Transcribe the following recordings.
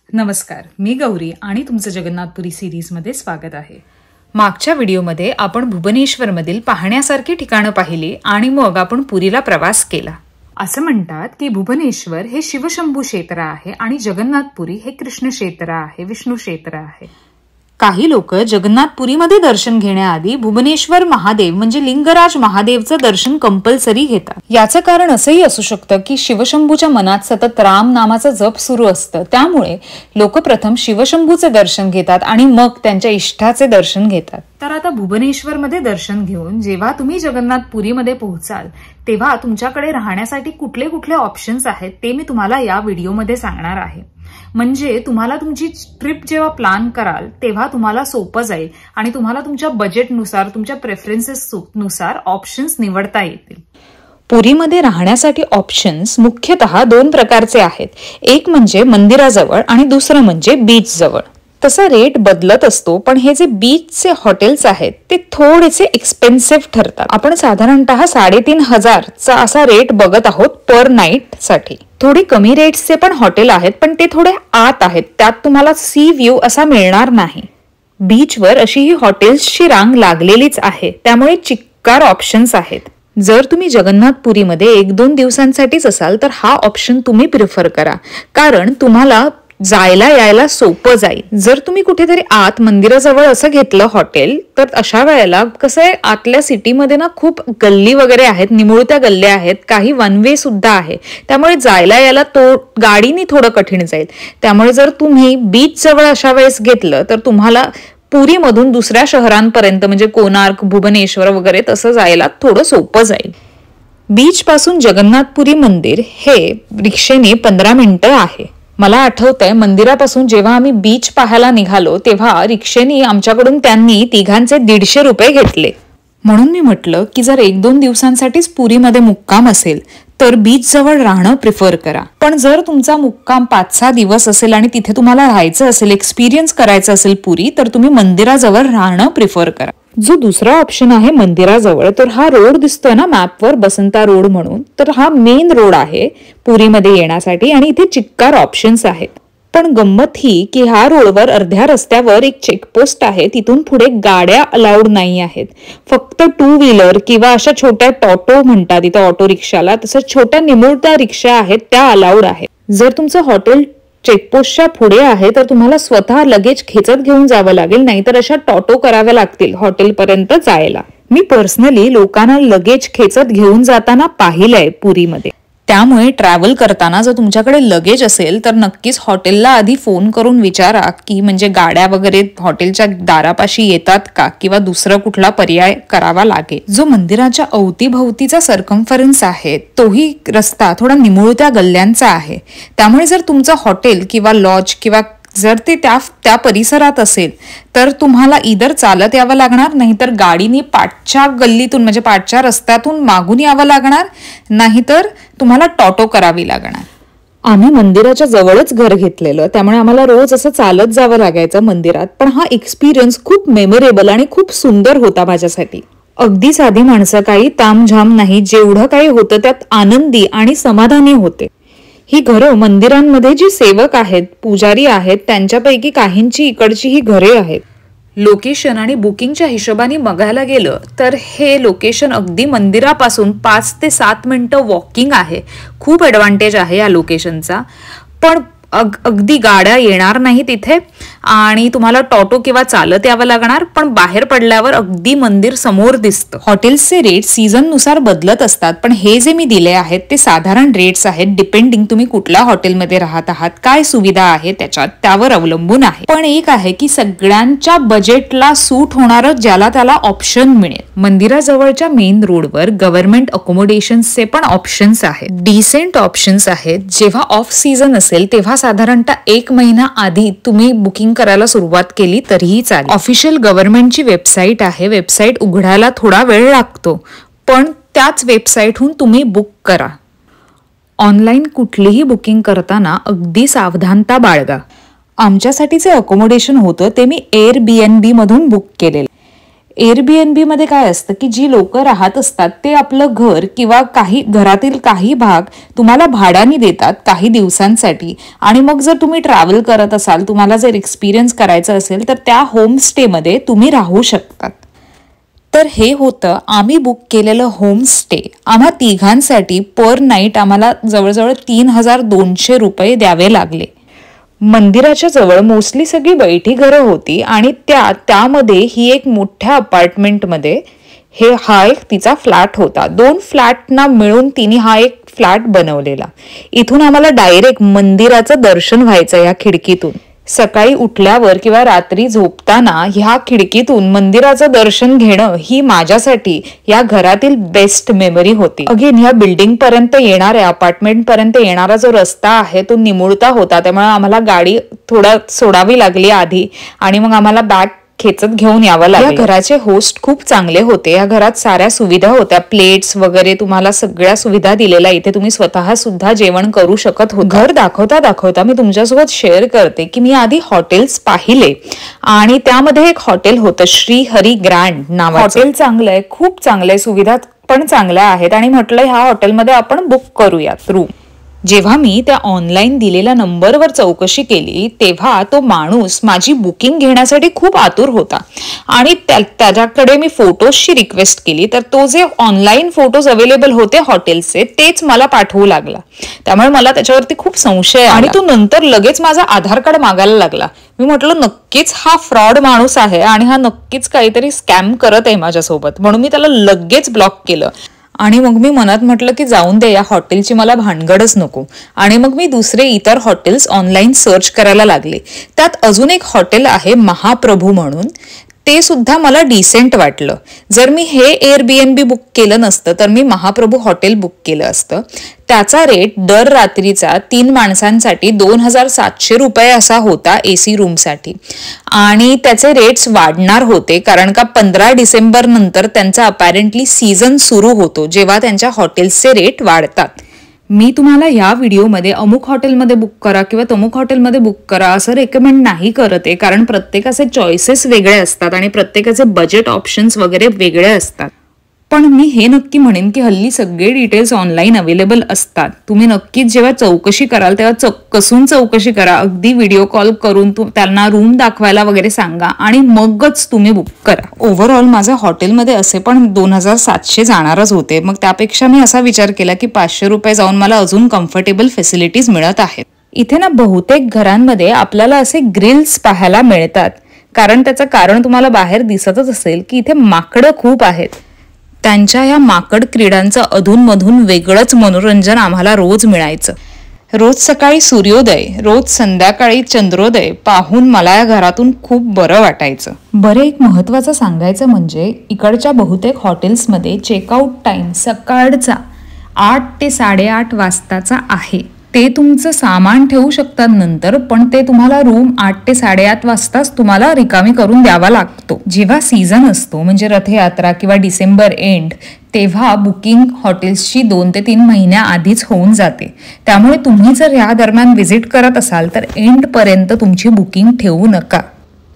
नमस्कार, मी गौरी आणि तुमचं जगन्नाथपुरी सिरीजमध्ये स्वागत आहे. मागच्या व्हिडिओमध्ये आपण भुवनेश्वरमधील पाहण्यासारखी ठिकाणं पाहिली आणि मग आपण पुरीला प्रवास केला. असं म्हणतात की भुवनेश्वर हे शिवशंभू क्षेत्र आहे आणि जगन्नाथपुरी हे कृष्ण क्षेत्र आहे, विष्णू क्षेत्र आहे. काही लोक जगन्नाथपुरीमध्ये दर्शन घेण्याआधी भुवनेश्वर महादेव म्हणजे लिंगराज महादेवचं दर्शन कंपल्सरी घेतात. याचं कारण असंही असू शकतं की शिवशंभूच्या मनात सतत राम नामाचं जप सुरू असतं, त्यामुळे लोक प्रथम शिवशंभूचे दर्शन घेतात आणि मग त्यांच्या इष्टाचे दर्शन घेतात. तर आता भुवनेश्वरमध्ये दर्शन घेऊन जेव्हा तुम्ही जगन्नाथपुरीमध्ये पोहोचाल तेव्हा तुमच्याकडे राहण्यासाठी कुठले कुठले ऑप्शन्स आहेत ते मी तुम्हाला या व्हिडिओमध्ये सांगणार आहे. म्हणजे तुम्हाला तुमची ट्रिप जेव्हा प्लॅन कराल तेव्हा तुम्हाला सोपं जाईल आणि तुम्हाला तुमच्या बजेटनुसार, तुमच्या प्रेफरन्सेसनुसार ऑप्शन्स निवडता येतील. पुरीमध्ये राहण्यासाठी ऑप्शन्स मुख्यतः दोन प्रकारचे आहेत. एक म्हणजे मंदिराजवळ आणि दुसरं म्हणजे बीच जवळ. तसा रेट बदलत असतो, पण हे जे बीचचे हॉटेल्स आहेत ते थोडेसे एक्सपेन्सिव्ह ठरतात. आपण साधारणतः 3,500चा असा रेट बघत आहोत पर नाईट साठी. थोडी कमी रेट्सचे पण हॉटेल आहेत, पण ते थोडे आत आहेत, त्यात तुम्हाला सी व्ह्यू असा मिळणार नाही. बीचवर अशी ही हॉटेल्सची रांग लागलेलीच आहे, त्यामुळे चिक्कार ऑप्शन्स आहेत. जर तुम्ही जगन्नाथपुरीमध्ये 1-2 दिवसांसाठीच असाल तर हा ऑप्शन तुम्ही प्रिफर करा, कारण तुम्हाला जायला यायला सोपं जाईल. जर तुम्ही कुठेतरी आत मंदिराजवळ असं घेतलं हॉटेल तर अशा वेळेला कसं आहे, आतल्या सिटीमध्ये ना खूप गल्ली वगैरे आहेत, निमुळत्या गल्ल्या आहेत, काही वन वे सुद्धा आहे, त्यामुळे जायला यायला गाडीने थोडं कठीण जाईल. त्यामुळे जर तुम्ही बीच जवळ अशा वेळेस घेतलं तर तुम्हाला पुरीमधून दुसऱ्या शहरांपर्यंत म्हणजे कोणार्क, भुवनेश्वर वगैरे तसं जायला थोडं सोपं जाईल. बीच पासून जगन्नाथपुरी मंदिर हे रिक्षेने 15 मिनिटं आहे. मला आठवतंय मंदिरापासून जेव्हा आम्ही बीच पाहायला निघालो तेव्हा रिक्षेने आमच्याकडून त्यांनी तिघांचे 150 रुपये घेतले. म्हणून मी म्हटलं की जर 1-2 दिवसांसाठीच पुरीमध्ये मुक्काम असेल तर बीच जवळ राहणं प्रिफर करा. पण जर तुमचा मुक्काम 5-6 दिवस असेल आणि तिथे तुम्हाला राहायचं असेल, एक्सपिरियन्स करायचं असेल पुरी, तर तुम्ही मंदिराजवळ राहणं प्रिफर करा. जो दुसरा ऑप्शन आहे मंदिराजवळ, तर हा रोड दिसतोय ना मॅपवर, बसंता रोड म्हणून, तर हा मेन रोड आहे पुरीमध्ये येण्यासाठी आणि इथे चिक्कार ऑप्शन्स आहेत. पण गंमत ही की ह्या रोडवर अर्ध्या रस्त्यावर एक चेकपोस्ट आहे, तिथून पुढे गाड्या अलाउड नाही आहेत. फक्त 2 व्हीलर किंवा अशा छोट्या टॉटो म्हणतात इथं ऑटो रिक्षाला, तसं छोट्या निमुळत्या रिक्षा आहेत त्या अलाउड आहेत. जर तुमचं हॉटेल चेकपोस्टच्या पुढे आहे तर तुम्हाला स्वतः लगेज खेचत घेऊन जावं लागेल, नाहीतर अशा टॉटो कराव्या लागतील हॉटेलपर्यंत जायला. मी पर्सनली लोकांना लगेज खेचत घेऊन जाताना पाहिलंय पुरीमध्ये. त्यामुळे ट्रॅव्हल करताना जर तुमच्याकडे लगेज असेल तर नक्कीच हॉटेलला आधी फोन करून विचारा की म्हणजे गाड्या वगैरे हॉटेलच्या दारापाशी येतात का, किंवा दुसरा कुठला पर्याय करावा लागेल. जो मंदिराच्या अवतीभवतीचा सर्कम्फरन्स आहे तोही रस्ता थोडा निमुळत्या गल्ल्यांचा आहे. त्यामुळे जर तुमचं हॉटेल किंवा लॉज किंवा जर ते त्या परिसरात असेल तर तुम्हाला इधर चालत यावं लागणार, नाहीतर गाडीने पाठच्या गल्लीतून म्हणजे पाठच्या रस्त्यातून मागून यावं लागणार, नाहीतर तुम्हाला टॉटो करावी लागणार. आम्ही मंदिराच्या जवळच घर घेतलेलं, त्यामुळे आम्हाला रोज असं चालत जावं लागायचं मंदिरात. पण हा एक्सपिरियन्स खूप मेमोरेबल आणि खूप सुंदर होता माझ्यासाठी. अगदी साधी माणसं, काही तामझाम नाही, जेवढं काही होतं त्यात आनंदी आणि समाधानी होते. ही घरं मंदिरांमध्ये जी सेवक आहेत, पुजारी आहेत, त्यांच्यापैकी काहींची इकडची ही घरे आहेत. लोकेशन आणि बुकिंगच्या हिशोबाने बघायला गेलं तर हे लोकेशन अगदी मंदिरापासून 5 ते 7 मिनिटं वॉकिंग आहे. खूप ॲडव्हान्टेज आहे या लोकेशनचा. पण अगदी गाड्या येणार नाही तिथे आणि तुम्हाला टॉटो किंवा चालत यावं लागणार, पण बाहेर पडल्यावर अगदी मंदिर समोर दिसतं. हॉटेल्सचे रेट सीझननुसार बदलत असतात, पण हे जे मी दिले आहेत ते साधारण रेट्स आहेत, डिपेंडिंग तुम्ही कुठल्या हॉटेलमध्ये राहत आहात, काय सुविधा आहे त्यावर अवलंबून आहे. पण एक आहे की सगळ्यांच्या बजेटला सूट होणारं ज्याला त्याला ऑप्शन मिळेल. मंदिराजवळच्या मेन रोडवर गव्हर्नमेंट अकोमोडेशन्सचे पण ऑप्शन्स आहेत, डिसेंट ऑप्शन्स आहेत. जेव्हा ऑफ सीझन असेल तेव्हा साधारणतः 1 महिना आधी तुम्ही बुकिंग करायला सुरुवात केली तरीही चालेल. ऑफिशियल गव्हर्नमेंटची वेबसाईट आहे, वेबसाईट उघडायला थोडा वेळ लागतो, पण त्याच वेबसाईटहून तुम्ही बुक करा. ऑनलाईन कुठलीही बुकिंग करताना अगदी सावधानता बाळगा. आमच्यासाठीचे अकोमोडेशन होतं ते मी Airbnb मधून बुक केलेलं. एअरबीएनबी मध्ये काय असतं की जी लोक राहत असतात ते आपलं घर किंवा घरातील काही भाग तुम्हाला भाड्याने देतात काही दिवसांसाठी, आणि मग जर तुम्ही ट्रॅव्हल करत असाल, तुम्हाला जर एक्सपिरियन्स करायचं असेल तर त्या होमस्टे मध्ये तुम्ही राहू शकतात. तर हे होतं आम्ही बुक केलेलं होमस्टे. आम्हा तिघांसाठी पर नाईट आम्हाला जवळजवळ 3200 रुपये द्यावे लागले. मंदिराच्या जवळ मोस्टली सगळी बैठी घरं होती आणि त्यामध्ये ही एक मोठ्या अपार्टमेंटमध्ये हा एक तिचा फ्लॅट होता. 2 फ्लॅटना मिळून तिने हा एक फ्लॅट बनवलेला. इथून आम्हाला डायरेक्ट मंदिराचं दर्शन व्हायचं या खिडकीतून. सकाळी उठल्यावर किंवा रात्री झोपताना ह्या खिडकीतून मंदिराचं दर्शन घेणं ही माझ्यासाठी या घरातील बेस्ट मेमरी होती. अगेन ह्या बिल्डिंग पर्यंत येणाऱ्या अपार्टमेंट पर्यंत येणारा जो रस्ता आहे तो निमुळता होता, त्यामुळे आम्हाला गाडी थोडा सोडावी लागली आधी आणि मग आम्हाला बॅग खेचत घेऊन यावं लागलं. या घराचे होस्ट खूप चांगले होते. या घरात साऱ्या सुविधा होत्या, प्लेट्स वगैरे तुम्हाला सगळ्या सुविधा दिलेल्या. इथे तुम्ही स्वतः सुद्धा जेवण करू शकत होता. घर दाखवता मी तुमच्यासोबत शेअर करते की मी आधी हॉटेल्स पाहिले आणि त्यामध्ये एक हॉटेल होतं श्री हरी ग्रँड नावाचं. हॉटेल चांगलं आहे, खूप चांगलं आहे, सुविधा पण चांगल्या आहेत आणि म्हटलं ह्या हॉटेलमध्ये आपण बुक करूयात रूम. जेव्हा मी त्या ऑनलाईन दिलेल्या नंबरवर चौकशी केली तेव्हा तो माणूस माझी बुकिंग घेण्यासाठी खूप आतुर होता आणि त्याच्याकडे मी फोटोजची रिक्वेस्ट केली तर तो जे ऑनलाईन फोटोज अवेलेबल होते हॉटेलचे तेच मला पाठवू लागला. त्यामुळे मला त्याच्यावरती खूप संशय आणि तो नंतर लगेच माझा आधार कार्ड मागायला लागला. मी म्हटलं नक्कीच हा फ्रॉड माणूस आहे आणि हा नक्कीच काहीतरी स्कॅम करत आहे माझ्यासोबत, म्हणून मी त्याला लगेच ब्लॉक केलं. आणि मग मी मनात म्हटलं की जाऊन दे, या हॉटेलची मला भानगडच नको. आणि मग मी दुसरे इतर हॉटेल्स ऑनलाईन सर्च करायला लागले. त्यात अजून एक हॉटेल आहे महाप्रभू म्हणून, ते सुद्धा मला डिसेंट वाटलं. जर मी हे एअरबीएनबी बुक केलं नसतं तर मी महाप्रभू हॉटेल बुक केलं असतं. त्याचा रेट दर रात्रीचा 3 माणसांसाठी 2700 रुपये असा होता AC रूमसाठी, आणि त्याचे रेट्स वाढणार होते कारण का 15 डिसेंबर नंतर त्यांचा अपॅरेंटली सीझन सुरू होतो जेव्हा त्यांच्या हॉटेल्सचे रेट वाढतात. मी तुम्हाला या व्हिडिओमध्ये अमुक हॉटेलमध्ये बुक करा किंवा तमुक हॉटेलमध्ये बुक करा असं रेकमेंड नाही करत आहे, कारण प्रत्येकाचे चॉईसेस वेगळे असतात आणि प्रत्येकाचे बजेट ऑप्शन्स वगैरे वेगळे असतात. पण मी हे नक्की म्हणेन की हल्ली सगळे डिटेल्स ऑनलाईन अवेलेबल असतात. तुम्ही नक्कीच जेव्हा चौकशी कराल तेव्हा चक्कसून चौकशी करा. अगदी व्हिडिओ कॉल करून त्यांना रूम दाखवायला वगैरे सांगा आणि मगच तुम्ही बुक करा. ओव्हरऑल माझ्या हॉटेलमध्ये असे पण 2700 जाणारच होते. मग त्यापेक्षा मी असा विचार केला की 500 रुपये जाऊन मला अजून कम्फर्टेबल फॅसिलिटीज मिळत आहेत. इथे ना बहुतेक घरांमध्ये आपल्याला असे ग्रिल्स पाहायला मिळतात, कारण त्याचं कारण तुम्हाला बाहेर दिसतच असेल की इथे माकडं खूप आहेत. त्यांच्या या माकड क्रीडांचं अधूनमधून वेगळंच मनोरंजन आम्हाला रोज मिळायचं. रोज सकाळी सूर्योदय, रोज संध्याकाळी चंद्रोदय पाहून मला या घरातून खूप बरं वाटायचं. बरं, एक महत्वाचं सांगायचं म्हणजे इकडच्या बहुतेक हॉटेल्समध्ये चेकआउट टाइम सकाळचा 8 ते 8:30 वाजताचा आहे. ते तुमचं सामान ठेवू शकतात नंतर, पण ते तुम्हाला रूम 8 ते 8:30 वाजताच तुम्हाला रिकामी करून द्यावा लागतो. जेव्हा सीझन असतो म्हणजे रथयात्रा किंवा डिसेंबर एंड, तेव्हा बुकिंग हॉटेल्सची 2 ते 3 महिन्या आधीच होऊन जाते. त्यामुळे तुम्ही जर या दरम्यान व्हिजिट करत असाल तर एंड पर्यंत तुमची बुकिंग ठेवू नका.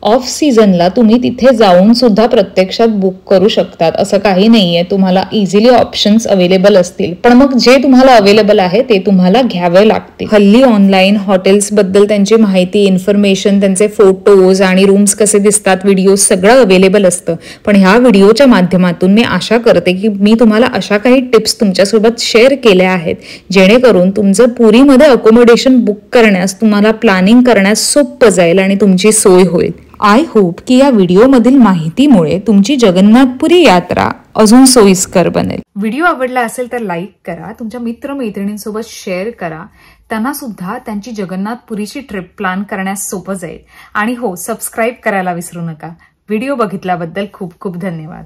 ऑफ सीझनला तुम्ही तिथे जाऊन सुद्धा प्रत्यक्षात बुक करू शकतात, असं काही नाहीये. तुम्हाला इझिली ऑप्शन्स अवेलेबल असतील, पण मग जे तुम्हाला अवेलेबल आहे ते तुम्हाला घ्यावे लागते. हल्ली ऑनलाईन हॉटेल्स बद्दल त्यांची माहिती, इन्फॉर्मेशन, त्यांचे फोटोज आणि रूम्स कसे दिसतात, व्हिडिओज सगळं अवेलेबल असतं. पण ह्या व्हिडिओच्या माध्यमातून मी आशा करते की मी तुम्हाला अशा काही टिप्स तुमच्यासोबत शेअर केल्या आहेत जेणेकरून तुमचं पुरीमध्ये अकोमोडेशन बुक करण्यास, तुम्हाला प्लॅनिंग करण्यास सोपं जाईल आणि तुमची सोय होईल. आय होप की या व्हिडिओमधील माहितीमुळे तुमची जगन्नाथपुरी यात्रा अजून सोयीस्कर बनेल. व्हिडिओ आवडला असेल तर लाईक करा, तुमच्या मित्रमैत्रिणींसोबत शेअर करा. त्यांना सुद्धा त्यांची जगन्नाथपुरीची ट्रिप प्लॅन करण्यास सोपं जाईल. आणि हो, सबस्क्राईब करायला विसरू नका. व्हिडिओ बघितल्याबद्दल खूप खूप धन्यवाद.